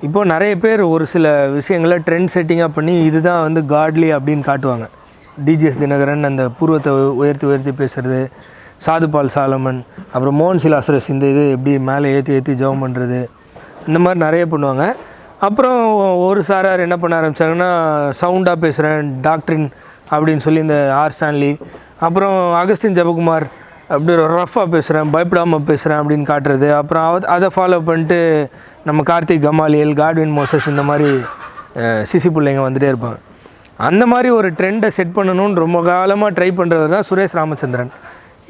இப்போது நிறைய பேர் ஒரு சில விஷயங்களை ட்ரெண்ட் செட்டிங்காக பண்ணி இதுதான் வந்து காட்லி அப்படின்னு காட்டுவாங்க. டிஜிஎஸ் தினகரன் அந்த பூர்வத்தை உயர்த்தி உயர்த்தி பேசுகிறது, சாதுபால் சாலமன், அப்புறம் மோகன் சிலாசரஸ் இந்த இது எப்படி மேலே ஏற்றி ஏற்றி ஜெபம் பண்ணுறது, இந்த மாதிரி நிறைய பண்ணுவாங்க. அப்புறம் ஒரு சாரார் என்ன பண்ண ஆரம்பித்தாங்கன்னா, சவுண்டாக பேசுகிறேன் டாக்டரின் அப்படின்னு சொல்லி இந்த ஆர் ஸ்டான்லி, அப்புறம் அகஸ்டின் ஜெபகுமார் அப்படி ரஃப்பாக பேசுகிறேன் பயப்படாமல் பேசுகிறேன் அப்படின்னு காட்டுறது. அப்புறம் அதை ஃபாலோ பண்ணிட்டு நம்ம கார்த்திக் கமாலியல், காட்வின் மோசஸ் இந்த மாதிரி சிசி பிள்ளைங்க வந்துகிட்டே இருப்பாங்க. அந்த மாதிரி ஒரு ட்ரெண்டை செட் பண்ணணும்னு ரொம்ப காலமாக ட்ரை பண்ணுறவர் தான் சுரேஷ் ராமச்சந்திரன்.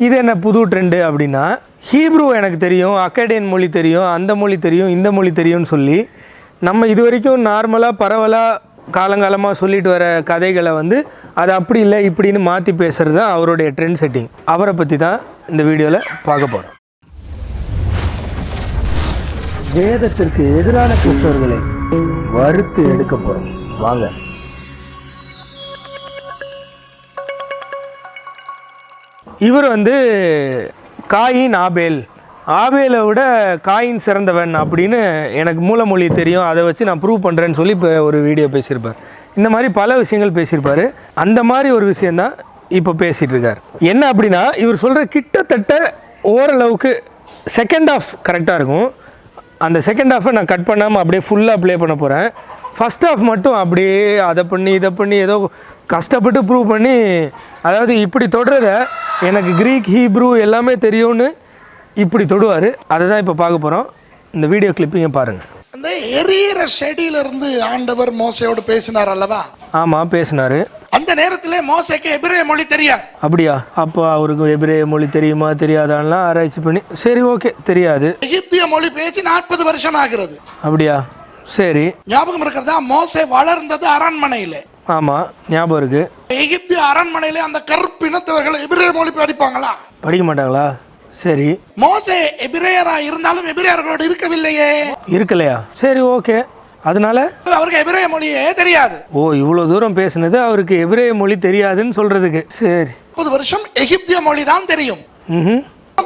இது என்ன புது ட்ரெண்டு அப்படின்னா, ஹீப்ரூ எனக்கு தெரியும், அக்கேடியன் மொழி தெரியும், அந்த மொழி தெரியும், இந்த மொழி தெரியும்னு சொல்லி நம்ம இது வரைக்கும் நார்மலாக பரவலாக காலங்காலமாக சொல்லிட்டு வர கதைகளை வந்து அது அப்படி இல்லை இப்படின்னு மாற்றி பேசுகிறது தான் அவருடைய ட்ரெண்ட் செட்டிங். அவரை பற்றி தான் இந்த வீடியோவில் பார்க்க போகிறோம். வேதத்திற்கு எதிரான கிறிஸ்தவர்களை வறுத்து எடுக்க போகிறோம், வாங்க. இவர் வந்து காயின் ஆபேலை விட காயின் சிறந்தவன் அப்படின்னு எனக்கு மூலமொழி தெரியும், அதை வச்சு நான் ப்ரூவ் பண்ணுறேன்னு சொல்லி இப்போ ஒரு வீடியோ பேசியிருப்பார். இந்த மாதிரி பல விஷயங்கள் பேசியிருப்பார். அந்த மாதிரி ஒரு விஷயந்தான் இப்போ பேசிகிட்டு இருக்கார். என்ன அப்படின்னா, இவர் சொல்கிற கிட்டத்தட்ட ஓரளவுக்கு செகண்ட் ஹாஃப் கரெக்டாக இருக்கும். அந்த செகண்ட் ஹாஃபை நான் கட் பண்ணாமல் அப்படியே ஃபுல்லாக ப்ளே பண்ண போகிறேன். ஃபஸ்ட் ஹாஃப் மட்டும் அப்படியே அதை பண்ணி இதை பண்ணி ஏதோ கஷ்டப்பட்டு ப்ரூவ் பண்ணி, அதாவது இப்படி தொடுறத எனக்கு க்ரீக் ஹீப்ரூ எல்லாமே தெரியும்னு இப்படி தொடுவார். அதை தான் இப்போ பார்க்க போகிறோம். இந்த வீடியோ கிளிப்பிங்க பாருங்கள். அந்த எரியிற செடியிலிருந்து ஆண்டவர் மோசையோடு பேசினார் அல்லவா? ஆமாம், பேசினார். அந்த நேரத்தில் மோசைக்கு எபிரேய மொழி தெரியாது. அப்படியா? அப்போ அவருக்கு எபிரேய மொழி தெரியுமா தெரியாதான்லாம் ஆராய்ச்சி பண்ணி, சரி ஓகே தெரியாது. எகிப்திய மொழி பேசி 40 வருஷம் ஆகிறது. அப்படியா? சரி. ஞாபகம் இருக்கிறதா? மோசை வளர்ந்தது அரண்மனையில். ஆமாம், ஞாபகம் இருக்கு. எகிப்திய அரண்மனையில் அந்த கற்பினத்தவர்கள் எபிரேய மொழி படிப்பாங்களா? படிக்க மாட்டாங்களா? சரி. மோசே எபிரேயரா இருந்தாலும் எபிரேயர்களோடு இருக்கவில்லையே. இருக்கலையா? சரி ஓகே. அதனால அவருக்கு எபிரேய மொழியே தெரியாது. ஓ, இவ்வளோ தூரம் பேசுனது அவருக்கு எபிரேய மொழி தெரியாதுன்னு சொல்றதுக்கு. சரி. 30 வருஷம் எகிப்திய மொழி தான் தெரியும்.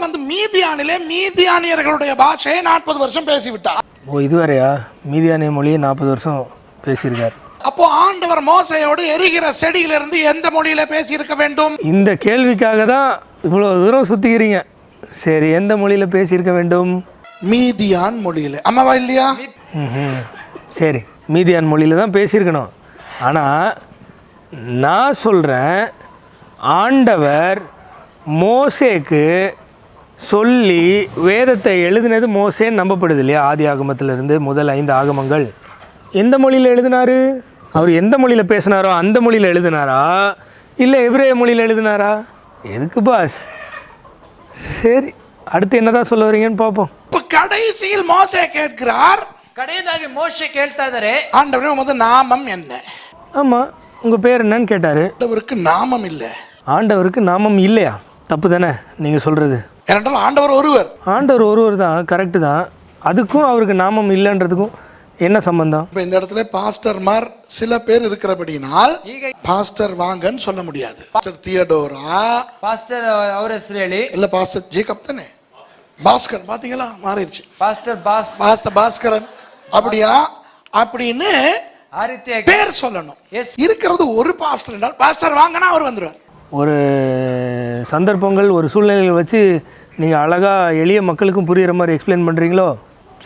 வந்து மீதியானிலே மீதியானியர்களுடைய பாஷையை 40 வருஷம் பேசிவிட்டார். ஓ, இதுவரையா? மீதியானிய மொழியை 40 வருஷம் பேசியிருக்கார். அப்போ ஆண்டவர் மோசையோடு எரிகிற செடியிலிருந்து எந்த மொழியில பேசி இருக்க வேண்டும்? இந்த கேள்விக்காக தான் இவ்வளோ தூரம் சுத்திக்கிறீங்க. சரி, எந்த மொழியில பேசியிருக்க வேண்டும்? மீதியான் மொழியில. அம்மாவா இல்லையா? சரி, மீதியான் மொழியில தான் பேசியிருக்கணும். ஆனால் நான் சொல்கிறேன், ஆண்டவர் மோசேக்கு சொல்லி வேதத்தை எழுதினது மோசேன்னு நம்பப்படுது இல்லையா? ஆதி ஆகமத்திலிருந்து முதல் 5 ஆகமங்கள் எந்த மொழியில் எழுதினாரு? அவர் எந்த மொழியில் பேசினாரோ அந்த மொழியில் எழுதினாரா, இல்லை எபிரேய மொழியில் எழுதினாரா? எதுக்கு பாஸ்? சரி, அடுத்து என்னதான் சொல்ல வரீங்கன்னு பார்ப்போம். இப்போ கடைசியில் மோசே கேட்கிறார். கடைசியாக மோசே கேள்ತಾ ಇದ್ದಾರೆ, ஆண்டவரே உமது நாமம் என்ன? ஆமாம், உங்கள் பேர் என்னன்னு கேட்டார். ஆண்டவருக்கு நாமம் இல்லை. ஆண்டவருக்கு நாமம் இல்லையா? தப்பு தானே நீங்கள் சொல்கிறது. ஏனென்றால் ஆண்டவர் ஒருவர். ஆண்டவர் ஒருவர் தான், கரெக்டு தான். அதுக்கும் அவருக்கு நாமம் இல்லைன்றதுக்கும் என்ன சம்பந்தம்? இப்போ இந்த இடத்துல பாஸ்டர்மார் சில பேர் இருக்கிறபடினால் பாஸ்டர் வாங்கன்னு சொல்ல முடியாது. பாஸ்டர் தியோடோரா, பாஸ்டர் அவர் ಹೆಸರು ಹೇಳಿ, இல்ல பாஸ்டர் ஜேக்கப் தானே? பாஸ்கர் பாத்தீங்களா? மாறிடுச்சு. பாஸ்டர் பாஸ்கரன் அப்படியா அப்படின்னு ಆ ರೀತಿಯಾಗಿ பேர் சொல்லணும். இருக்கிறது ஒரு பாஸ்டர் என்றால் பாஸ்டர் வாங்கனா அவர் வந்துருவார். ஒரு சந்தர்ப்பங்கள், ஒரு சூழ்நிலையை வச்சு நீங்கள் அழகாக எளிய மக்களுக்கும் புரிகிற மாதிரி எக்ஸ்பிளைன் பண்ணுறீங்களோ?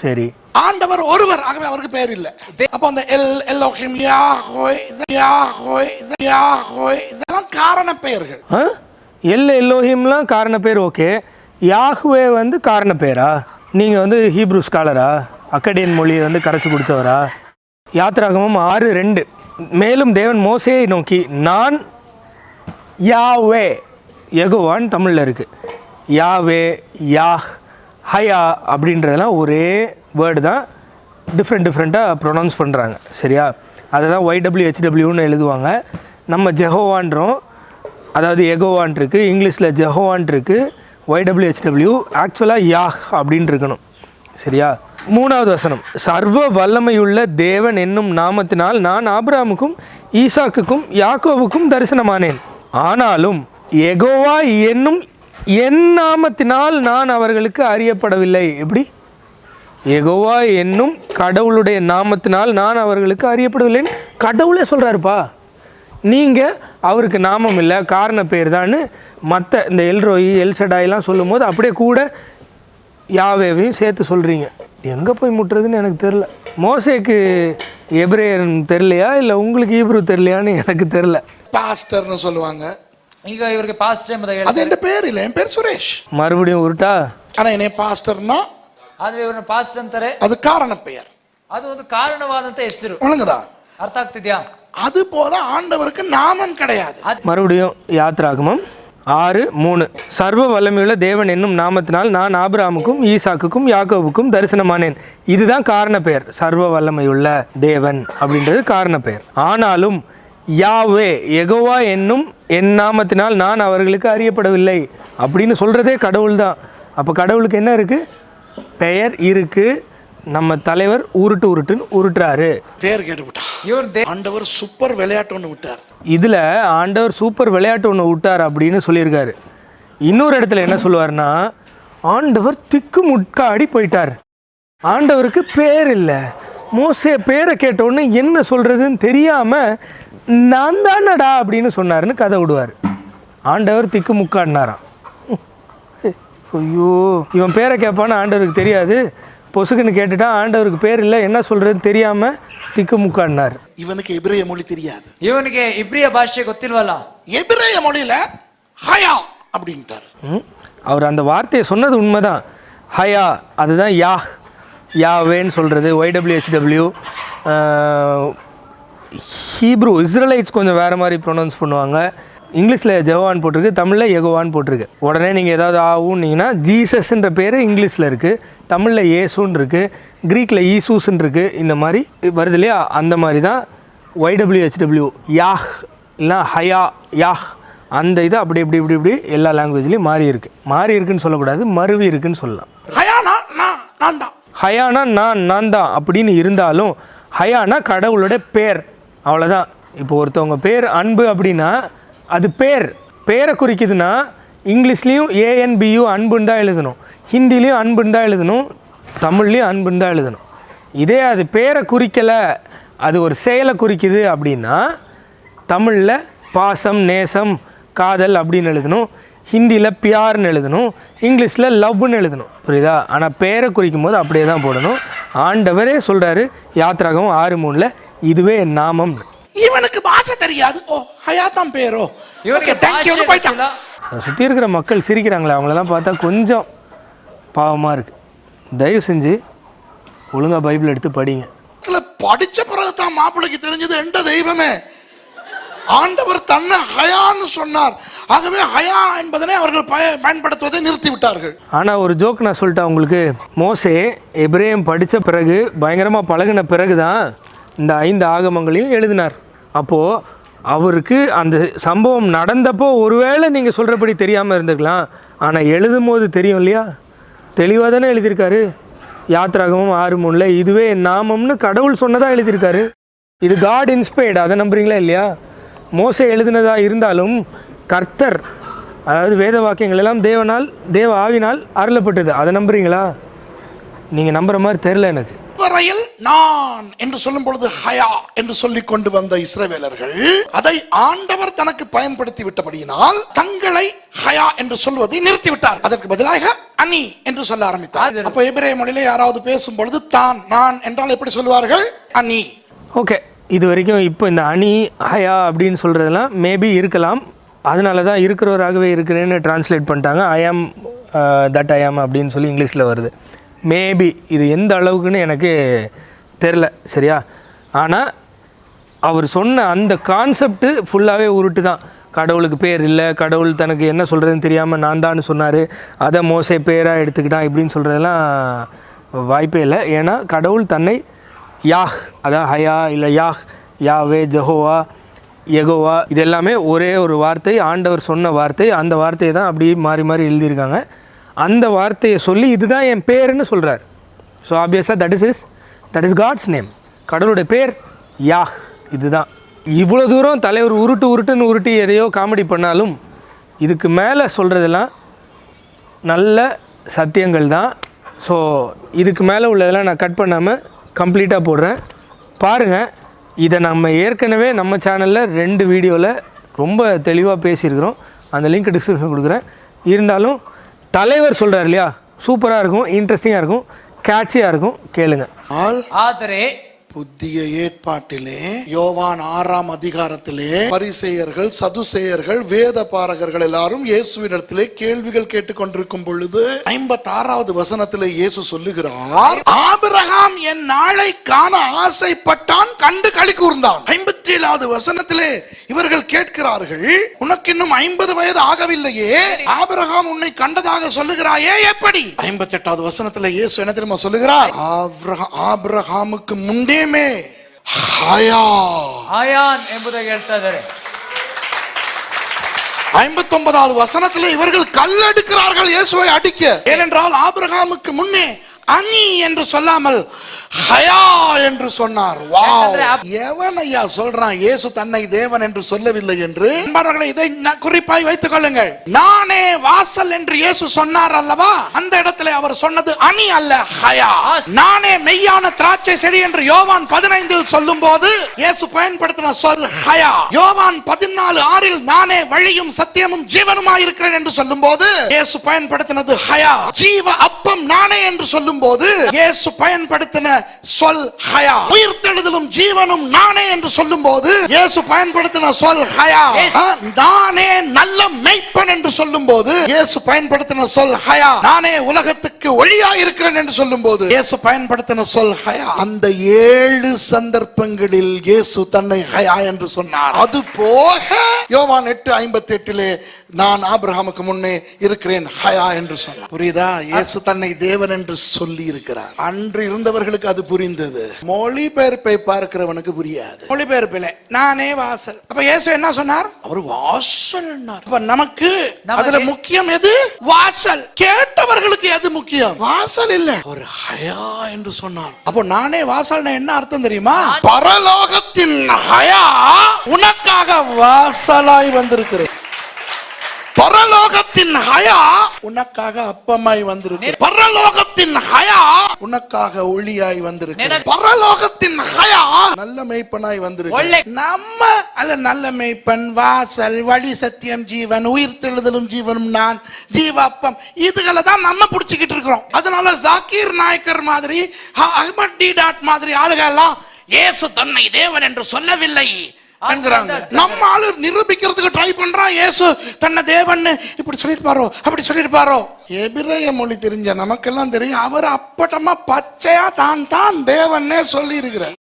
சரி. ஆண்டவர் ஒருவர், ஆகவே அவருக்கு பேர் இல்லை. அப்போ அந்த எல்லோஹிம், யாஹ்வே, இதெல்லாம் காரண பெயர்கள். எல்லோஹிம்லாம் காரண பேர், ஓகே. யாஹ்வே வந்து காரண பேரா? நீங்கள் வந்து ஹீப்ரூ ஸ்காலரா? அக்கடியன் மொழியை வந்து கரைச்சி குடித்தவரா? யாத்ராகமம் 6:2, மேலும் தேவன் மோசேயை நோக்கி, நான் யாவே, யெகோவான்னு தமிழில் இருக்குது. யாவே, யாஹ், ஹயா அப்படின்றதெல்லாம் ஒரே வேர்டு தான், டிஃப்ரெண்ட்டாக ப்ரொனவுன்ஸ் பண்ணுறாங்க. சரியா? அதை தான் YWHWன்னு எழுதுவாங்க. நம்ம ஜெஹோவான்றோம், அதாவது எகோவான் இருக்குது, இங்கிலீஷில் ஜெஹோவான் இருக்குது, YWHW ஆக்சுவலாக யாஹ் அப்படின்னு இருக்கணும். சரியா? 3வது வசனம், சர்வ வல்லமையுள்ள தேவன் என்னும் நாமத்தினால் நான் ஆபிரகாமுக்கும் ஈசாக்குக்கும் யாக்கோபுக்கும் தரிசனமானேன், ஆனாலும் யெகோவா என்னும் என் நாமத்தினால் நான் அவர்களுக்கு அறியப்படவில்லை. எப்படி? யெகோவா என்னும் கடவுளுடைய நாமத்தினால் நான் அவர்களுக்கு அறியப்படவில்லைன்னு கடவுளே சொல்கிறாருப்பா. நீங்கள் அவருக்கு நாமம் இல்லை, காரண பேர் தான்னு மற்ற இந்த எல்ரோயி எல்சடாயெல்லாம் சொல்லும் போது அப்படியே கூட யாவேவையும் சேர்த்து சொல்கிறீங்க. எங்கே போய் முட்டுறதுன்னு எனக்கு தெரில. மோசேக்கு எபிரேயன் தெரிலையா இல்லை உங்களுக்கு ஈப்ரு தெரிலையான்னு எனக்கு தெரில. பாஸ்டர்னு சொல்லுவாங்க. ಈಗ ಇವ್ರಿಗೆ ಪಾಸ್ಟರ್ ಎಂಬುದಾಗಿ அது ಹೇಳ್ತಾರೆ. என் பேர் இல்லை, என் பேர் சுரேஷ். மறுபடியும் உருட்டா. ஆனா என்னைய பாஸ்டர்னா ಆದ್ರೆ ಇವ್ರನ್ನ ಪಾಸ್ಟರ್ ಅಂತಾರೆ. அது காரண பெயர். ಅದು ಒಂದು ಕಾರಣವಾದಂತ ಹೆಸರು. ஒழுங்குதா? ಅರ್ಥ ಆಗ್ತಿದ್ಯಾ? அது போல ஆண்டவருக்கு நாமம் கிடையாது. மறுபடியும் யாத்ராகமம் 6:3 சர்வ வல்லமையுள்ள தேவன் என்னும் நாமத்தினால் நான் ஆபிரகாமுக்கும் ஈசாக்குக்கும் யாக்கோபுக்கும் தரிசனமானேன். இதுதான் காரண பெயர். சர்வ வல்லமையுள்ள தேவன் அப்படின்றது காரண பெயர். ஆனாலும் யாவே யெகோவா என்னும் என் நாமத்தினால் நான் அவர்களுக்கு அறியப்படவில்லை அப்படின்னு சொல்கிறதே கடவுள் தான். அப்போ கடவுளுக்கு என்ன இருக்குது? பெயர் இருக்குது. நம்ம தலைவர் உருட்டுன்னு உருட்டுறாரு. பேர் கேட்டுவிட்டா ಇವ್ರ ஆண்டவர் சூப்பர் விளையாட்டு ஒன்று விட்டார். இதில் ஆண்டவர் சூப்பர் விளையாட்டு ஒன்று விட்டார் அப்படின்னு சொல்லியிருக்காரு. இன்னொரு இடத்துல என்ன சொல்லுவார்னா, ஆண்டவர் திக்கு முட்காடி போயிட்டார். ஆண்டவருக்கு பேர் இல்லை. மோசே பேரை கேட்டோன்னு என்ன சொல்கிறதுன்னு தெரியாமல் நான் தானடா அப்படின்னு சொன்னார்னு கதை விடுவார். ஆண்டவர் திக்கு முக்காடினாராம். ஐயோ, இவன் பேரை கேட்பான்னு ஆண்டவருக்கு தெரியாது. பொசுக்குன்னு கேட்டுட்டா ஆண்டவருக்கு பேர் இல்லை, என்ன சொல்கிறதுன்னு தெரியாமல் திக்கு முக்காடினார். இவனுக்கு எபிரேய மொழி தெரியாது. ಇವನಿಗೆ ಇಬ್ರಿಯ ಭಾಷೆ ಗೊತ್ತಿಲ್ವಲ್ಲ. எபிரேய மொழியில ஹயா அப்படின்ட்டார். அவர் அந்த வார்த்தையை சொன்னது உண்மைதான். ஹயா அதுதான் யாவேன்னு சொல்கிறது. YWHW ஹீப்ரு இஸ்ரேலைட்ஸ் கொஞ்சம் வேறு மாதிரி ப்ரொனவுன்ஸ் பண்ணுவாங்க. இங்கிலீஷில் ஜெவான் போட்டிருக்கு, தமிழில் யெகோவான்னு போட்டிருக்கு. உடனே நீங்கள் ஏதாவது ஆகுன்னீங்கன்னா ஜீசஸ்ன்ற பேர் இங்கிலீஷில் இருக்குது, தமிழில் ஏசுன்னு இருக்குது, க்ரீக்கில் ஈசூஸ்ன்னு இருக்குது. இந்த மாதிரி வருது இல்லையா? அந்த மாதிரி தான் YWHW யாஹ் இல்லை ஹயா யாஹ் அந்த இது அப்படி இப்படி இப்படி இப்படி எல்லா லாங்குவேஜ்லேயும் மாறி இருக்குன்னு சொல்லக்கூடாது, மருவி இருக்குன்னு சொல்லலாம். ஹயானா நான் தான், ஹயானா நான் தான் அப்படின்னு இருந்தாலும் ஹயானா கடவுளோட பேர், அவ்வளோதான். இப்போ ஒருத்தவங்க பேர் அன்பு அப்படின்னா அது பேரை குறிக்குதுன்னா இங்கிலீஷ்லேயும் ANBU அன்புன்னு தான் எழுதணும், ஹிந்திலையும் அன்புன்னு தான் எழுதணும், தமிழ்லேயும் அன்புன்னு தான் எழுதணும். இதே அது பேரை குறிக்கலை, அது ஒரு செயலை குறிக்குது அப்படின்னா தமிழில் பாசம் நேசம் காதல் அப்படின்னு எழுதணும், ஹிந்தியில் பியார்னு எழுதணும், இங்கிலீஷில் லவ்னு எழுதணும். புரியுதா? ஆனால் பேரை குறிக்கும் போது அப்படியே தான் போடணும். ஆண்டவரே சொல்கிறாரு யாத்ராகமம் 6:3 இதுவே என் நாமம். இவனுக்கு பாஷை தெரியாது. ஓ ஹயா தான் பேரோ, ಇವನಿಗೆ தேங்க்யூ ಭಾಷೆ போயிட்டான். ಗೊತ್ತಿಲ್ಲ. சுற்றி இருக்கிற மக்கள் சிரிக்கிறாங்களே, அவங்களெல்லாம் பார்த்தா கொஞ்சம் பாவமாக இருக்குது. தயவு செஞ்சு ஒழுங்காக பைபிள் எடுத்து படிங்க. படிச்ச பிறகுதான் மாப்பிள்ளைக்கு தெரிஞ்சது எந்த தெய்வமே ஆண்டவர் தன்னை ஹயான்னு சொன்னார். ஆகவே ஹயா என்பதனை அவர்கள் பயன்படுத்துவதை நிறுத்தி விட்டார்கள். ஆனால் ஒரு ஜோக் நான் சொல்லிட்டேன் உங்களுக்கு. மோசே எபிரேயம் படித்த பிறகு பயங்கரமாக பழகின பிறகு தான் இந்த 5 ஆகமங்களையும் எழுதினார். அப்போது அவருக்கு அந்த சம்பவம் நடந்தப்போ ஒருவேளை நீங்கள் சொல்கிறபடி தெரியாமல் இருந்துக்கலாம், ஆனால் எழுதும் போது தெரியும் இல்லையா? தெளிவாக தானே எழுதியிருக்காரு. யாத்ராகமம் 6:3 இதுவே என் நாமம்னு கடவுள் சொன்னதாக எழுதியிருக்காரு. இது காட் இன்ஸ்பைர்டு, அதை நம்புறீங்களா இல்லையா? மோசே எழுதினதாக இருந்தாலும் கர்த்தர், அதாவது வேத வாக்கியங்கள் எல்லாம் தேவ ஆவினால் அருளப்பட்டது, அதை நம்புறீங்களா? நீங்கள் நம்புகிற மாதிரி தெரில எனக்கு. வரையில் நான் என்று சொல்லும் பொழுது ஹயா என்று சொல்லிக் கொண்டு வந்த இஸ்ரவேலர்கள் அதை ஆண்டவர் தனக்கு பயன்படுத்தி விட்டபடியினால் தங்களை ஹயா என்று சொல்வதை நிறுத்திவிட்டார். அதற்கு பதிலாக அனி என்று சொல்ல ஆரம்பித்தார். அப்போ எபிரேய மொழியிலே யாராவது பேசும் பொழுது தான் நான் என்றால் எப்படி சொல்லுவார்கள்? அனி. ஓகே, இது வரைக்கும் இப்போ இந்த அனி ஹயா அப்படின்னு சொல்கிறதெல்லாம் மேபி இருக்கலாம். அதனால தான் இருக்கிறவராகவே இருக்கிறேன்னு டிரான்ஸ்லேட் பண்ணிட்டாங்க. ஐ ஆம் தட் ஐ ஆம் அப்படின்னு சொல்லி இங்கிலீஷில் வருது. மேபி இது எந்த அளவுக்குன்னு எனக்கு தெரில, சரியா? ஆனால் அவர் சொன்ன அந்த கான்செப்ட்டு ஃபுல்லாகவே உருட்டு தான். கடவுளுக்கு பேர் இல்லை, கடவுள் தனக்கு என்ன சொல்கிறதுன்னு தெரியாமல் நான் தான் சொன்னார், அதை மோசே பேராக எடுத்துக்கிட்டான் இப்படின்னு சொல்கிறதெல்லாம் வாய்ப்பே இல்லை. ஏன்னா கடவுள் தன்னை யாஹ், அதான் ஹயா இல்லை யாவே ஜெகோவா யெகோவா இது எல்லாமே ஒரே ஒரு வார்த்தை, ஆண்டவர் சொன்ன வார்த்தை. அந்த வார்த்தையை தான் அப்படியே மாறி மாறி எழுதியிருக்காங்க. அந்த வார்த்தையை சொல்லி இதுதான் என் பேருன்னு சொல்கிறார். ஸோ ஆப்வியஸாக தட் இஸ் காட்ஸ் நேம். கடவுளுடைய பேர் யாஹ், இதுதான். இவ்வளோ தூரம் தலைவர் உருட்டுன்னு உருட்டி எதையோ காமெடி பண்ணாலும் இதுக்கு மேலே சொல்கிறதெல்லாம் நல்ல சத்தியங்கள் தான். ஸோ இதுக்கு மேலே உள்ளதெல்லாம் நான் கட் பண்ணாமல் கம்ப்ளீட்டாக போடுறேன் பாருங்கள். இதை நம்ம ஏற்கனவே நம்ம சேனலில் 2 வீடியோவில் ரொம்ப தெளிவாக பேசியிருக்கிறோம். அந்த லிங்க் டிஸ்கிரிப்ஷன் கொடுக்குறேன். இருந்தாலும் தலைவர் சொல்கிறார் இல்லையா, சூப்பராக இருக்கும், இன்ட்ரெஸ்டிங்காக இருக்கும், கேட்சியாக இருக்கும், கேளுங்க. ಆದರೆ புதிய ஏற்பாட்டிலே யோவான் 6ஆம் அதிகாரத்திலே பரிசேயர்கள், சதுசேயர்கள், வேத பாரகர்கள் எல்லாரும் இயேசுவினிடத்திலே கேள்விகள் கேட்டுக்கொண்டிருக்கும் பொழுது 56வது வசனத்திலே இயேசு சொல்லுகிறார், ஆபிரகாம் என் நாளை காண ஆசைப்பட்டான், கண்டு களி கூர்ந்தான். 57வது வசனத்திலே இவர்கள் கேட்கிறார்கள், உனக்கு இன்னும் 50 வயது ஆகவில்லையே, ஆபிரகாம் உன்னை கண்டதாக சொல்லுகிறாயே எப்படி? 58வது வசனத்திலே இயேசு என்ன தெரியுமா சொல்லுகிறார்? ஆபிரகாமுக்கு முன்னே ಆಯಾನ್ ಎಂಬುದಾಗಿ ಹೇಳ್ತಾ ಇದ್ದಾರೆ. 59வது வசனத்திலே இவர்கள் கல்லெடுக்கிறார்கள் இயேசுவை அடிக்க. ஏனென்றால் ஆபிரகாமுக்கு முன்னே அனி என்று சொல்லாமல் ஹயா என்று சொன்னார். வாவ், எவன் ஐயா சொல்றான் இயேசு தன்னை தேவன் என்று சொல்லவில்லை என்று? இதை குறிப்பாய் வைத்துக் கொள்ளுங்கள். நானே வாசல் என்று இயேசு சொன்னார் அல்லவா, அந்த இடத்துல அவர் சொன்னது அனி அல்ல, ஹயா. நானே மெய்யான திராட்சை செடி என்று யோவான் 15 சொல்லும் போது இயேசு பயன்படுத்தின சொல் ஹயா. யோவான் 14:6 நானே வழியும் சத்தியமும் ஜீவனுமாய் இருக்கிறேன் என்று சொல்லும் போது இயேசு பயன்படுத்தினது ஹயா. ஜீவ அப்பம் நானே என்று சொல்லும் போது இயேசு பயன்படுத்தின சொல் ஹயா. உயிர்த்தெழுதலும் ஜீவனும் நானே என்று சொல்லும் போது இயேசு பயன்படுத்தின சொல் ஹயா. நானே நல்ல மெய்ப்பன் என்று சொல்லும் போது இயேசு பயன்படுத்தின சொல் ஹயா. நானே உலகத்துக்கு ஒளியாய் இருக்கிறேன் என்று சொல்லும் போது இயேசு பயன்படுத்தின சொல் ஹயா. அந்த 7 சந்தர்ப்பங்களில் இயேசு தன்னை ஹயா என்று சொன்னார். அது போக யோவான் 8:58 நான் ஆபிரகாமுக்கு முன்னே இருக்கிறேன் ஹயா என்று சொன்னார். புரியுதா? இயேசு தன்னை தேவன் என்று சொல்லி இருக்கிறார். அன்று இருந்தவர்களுக்கு அது புரிந்தது, மொழிபெயர்ப்பை பார்க்கிறவனுக்கு புரியாது. மொழிபெயர்ப்பிலே நானே வாசல். அப்ப இயேசு என்ன சொன்னார்? அவர் வாசல். அப்ப நமக்கு அதுல முக்கியம் எது? வாசல். கேட்டவர்களுக்கு எது முக்கியம்? வாசல் இல்ல, அவர் ஹயா என்று சொன்னார். அப்போ நானே வாசல்னா என்ன அர்த்தம் தெரியுமா? பரலோகத்தின் ஹயா உனக்காக வாசலாய் வந்திருக்கிறேன். பரலோகத்தின் ஹயா உனக்காக அப்பமாய் வந்திருக்கு. பரலோகத்தின் ஹயா உனக்காக ஒளியாய் வந்திருக்கு. பரலோகத்தின் ஹயா நல்ல மேய்ப்பனாய் வந்திருக்கு. நம்ம அல்ல நல்ல மேய்ப்பன், வாசல், வழி, சத்தியம், ஜீவன், உயிர்த்தெழுதலும் ஜீவனும் நான், ஜீவாப்பம், இதுகளை தான் நம்ம புடிச்சுக்கிட்டு இருக்கிறோம். அதனால ஜாக்கீர் நாயக்கர் மாதிரி, அஹ்மத் டிடாட் மாதிரி ஆளுகள் எல்லாம் இயேசு தன்னை தேவன் என்று சொல்லவில்லை என்கிறாங்க. நம்ம ஆளு நிரூபிக்கிறதுக்கு ட்ரை பண்றான் இயேசு தன்னை தேவன் இப்படி சொல்லிருப்பாரோ அப்படி சொல்லிருப்பாரோ. எபிரேய மொழி தெரிஞ்ச நமக்கெல்லாம் தெரியும், அவர் அப்பட்டமா பச்சையா தான் தேவன்னே சொல்லி இருக்கிறார்.